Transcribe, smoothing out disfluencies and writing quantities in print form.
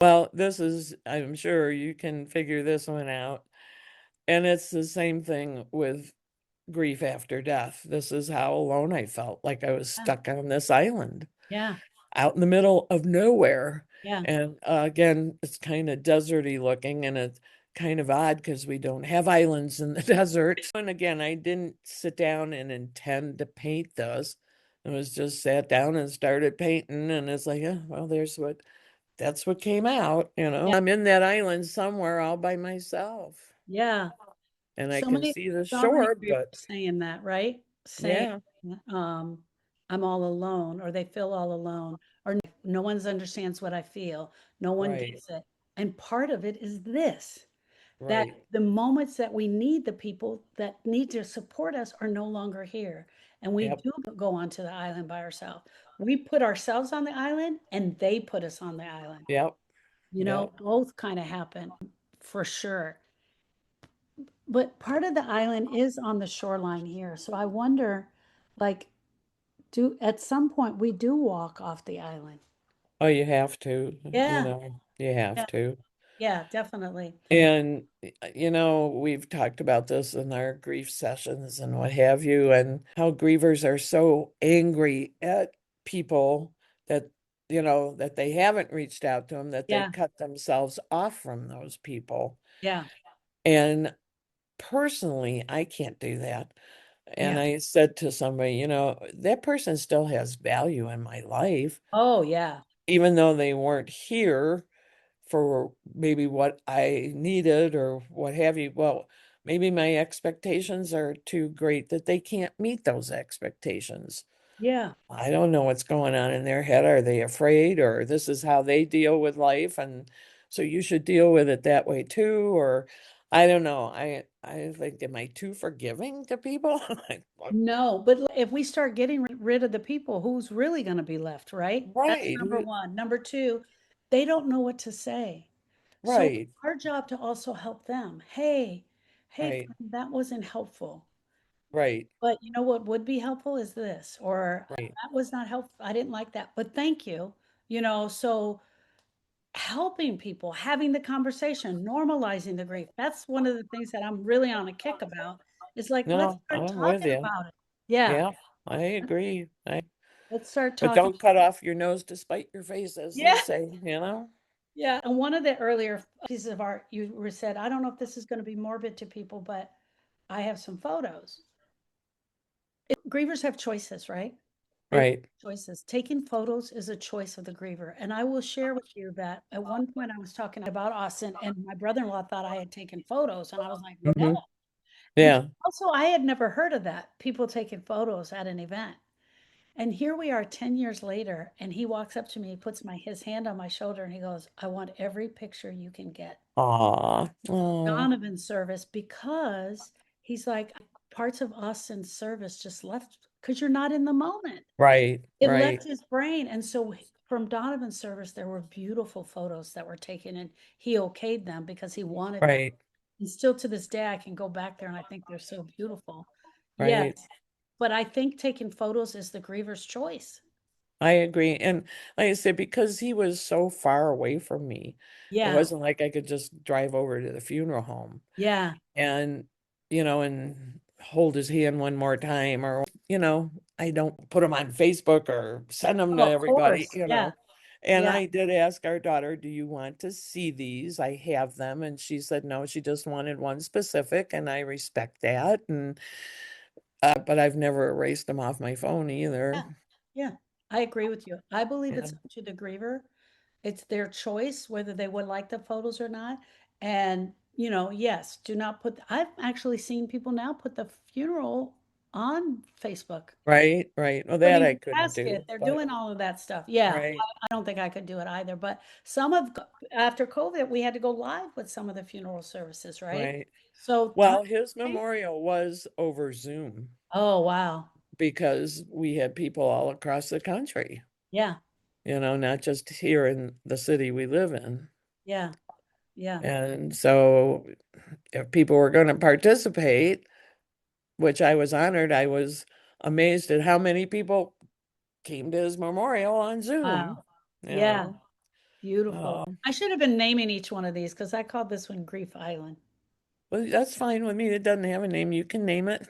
Well, I'm sure you can figure this one out. And it's the same thing with grief after death. This is how alone I felt, like I was Yeah, stuck on this island yeah, out in the middle of nowhere. yeah, And again, it's kind of deserty looking, and it's kind of odd because we don't have islands in the desert. And again, I didn't sit down and intend to paint this. I was just sat down and started painting, and it's like, yeah, well, that's what came out, you know. yeah, I'm in that island somewhere all by myself, yeah. and I So can many, see the so many shore, people but saying that, right? Saying, yeah, um, I'm all alone, or they feel all alone, or no one understands what I feel. No one right, gets it. And part of it is this, that right. the moments that we need the people that need to support us are no longer here. And we Yep, do go onto the island by ourselves. We put ourselves on the island and they put us on the island. yep, You know, yep. both kind of happen for sure. But part of the island is on the shoreline here. So I wonder, like, do at some point we do walk off the island? Oh, you have to, Yeah, you have yeah, to. yeah, definitely. And, we've talked about this in our grief sessions and what have you, and how grievers are so angry at people that, that they haven't reached out to them, that they Yeah, cut themselves off from those people. yeah, And personally, I can't do that. And yeah. I said to somebody, that person still has value in my life, Oh, yeah, even though they weren't here for maybe what I needed or what have you. Well, maybe my expectations are too great that they can't meet those expectations. yeah. I don't know what's going on in their head. Are they afraid, or this is how they deal with life? And so you should deal with it that way too. Or I don't know. I think, am I too forgiving to people? No, but if we start getting rid of the people, who's really going to be left, right? That's Right, number one. Number two, they don't know what to say. So it's right, our job to also help them. Hey, hey, right, friend, that wasn't helpful. right, But you know what would be helpful is this, or right. that was not helpful. I didn't like that, but thank you. So helping people, having the conversation, normalizing the grief. That's one of the things that I'm really on a kick about. It's like, let's No, start I'm with talking you. about it. Yeah. Yeah, I agree. Let's start But talking. don't cut off your nose to spite your face, as they Yeah. say. Yeah. And one of the earlier pieces of art you were said, I don't know if this is going to be morbid to people, but I have some photos. Grievers have choices, right? And Right. choices. Taking photos is a choice of the griever. And I will share with you that at one point I was talking about Austin, and my brother-in-law thought I had taken photos. And I was like, no. Hmm. And Yeah. also, I had never heard of that, people taking photos at an event. And here we are 10 years later, and he walks up to me, he puts his hand on my shoulder, and he goes, I want every picture you can get. Aw. Oh. Donovan service, because he's like, parts of Austin's service just left because you're not in the moment. Right. It Right. left his brain. And so from Donovan's service, there were beautiful photos that were taken, and he okayed them because he wanted them. Right. And still to this day, I can go back there and I think they're so beautiful. Yes. Right. But I think taking photos is the griever's choice. I agree. And like I said, because he was so far away from me, it Yeah. wasn't like I could just drive over to the funeral home Yeah. and, and hold his hand one more time, or, I don't put him on Facebook or send them to Oh, of everybody, course. Yeah. And Yeah. I did ask our daughter, do you want to see these? I have them. And she said no, she just wanted one specific, and I respect that. And but I've never erased them off my phone either. Yeah. Yeah. I agree with you. I believe Yeah. it's up to the griever. It's their choice whether they would like the photos or not. And, yes, do not put, I've actually seen people now put the funeral on Facebook. Right, right. Well, that Putting I the couldn't casket, do, they're but doing all of that stuff. Yeah, right, I don't think I could do it either, but some of after COVID, we had to go live with some of the funeral services, right? right. So Well, his right? memorial was over Zoom Oh, wow. because we had people all across the country, Yeah, not just here in the city we live in. yeah, yeah. And so if people were going to participate, which I was honored, I was amazed at how many people came to his memorial on Zoom, Wow. you Yeah, know. Beautiful. Um, I should have been naming each one of these because I called this one Grief Island. Well, that's fine with me. It doesn't have a name. You can name it.